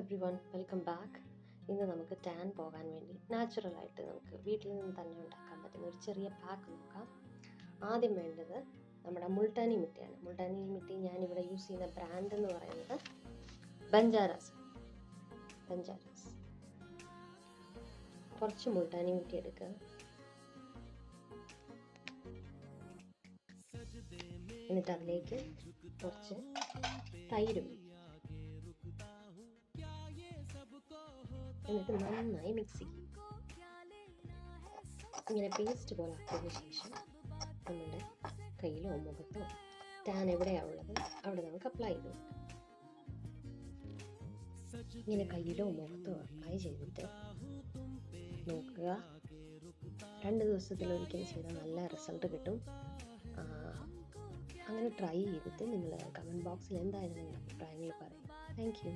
Every one, welcome back. ഇന്ന് നമുക്ക് tan പോകാൻ വേണ്ടി നാച്ചുറലായിട്ട് നമുക്ക് വീട്ടിൽ നിന്ന് തന്നെ ഉണ്ടാക്കാൻ പറ്റുന്ന ഒരു ചെറിയ പാക്ക് നോക്കാം. ആദ്യം വേണ്ടത് നമ്മുടെ മുൾട്ടാനി മിട്ടിയാണ്. മുൾട്ടാനി മിട്ടി ഞാനിവിടെ യൂസ് ചെയ്യുന്ന ബ്രാൻഡ് എന്ന് പറയുന്നത് ബഞ്ചാരാസ്. കുറച്ച് മുൾട്ടാനി മിട്ടി എടുക്കുക. എന്നിട്ട് അതിലേക്ക് കുറച്ച് തൈര്, എന്നിട്ട് നന്നായി മിക്സ് ചെയ്യും. ഇങ്ങനെ പേസ്റ്റ് പോലെ ആക്കിയതിന് ശേഷം നമ്മുടെ കയ്യിലോ മുഖത്തോ ടാൻ എവിടെയാണ് ഉള്ളത് അവിടെ നമുക്ക് അപ്ലൈ ചെയ്ത് കൊടുക്കാം. ഇങ്ങനെ കയ്യിലോ മുഖത്തോ അപ്ലൈ ചെയ്തിട്ട് നോക്കുക. 2 ദിവസത്തിലൊരിക്കൽ ചെയ്താൽ നല്ല റിസൾട്ട് കിട്ടും. അങ്ങനെ ട്രൈ ചെയ്തിട്ട് നിങ്ങൾ കമൻറ്റ് ബോക്സിൽ എന്തായാലും നിങ്ങളുടെ അഭിപ്രായങ്ങൾ പറയും. Thank you.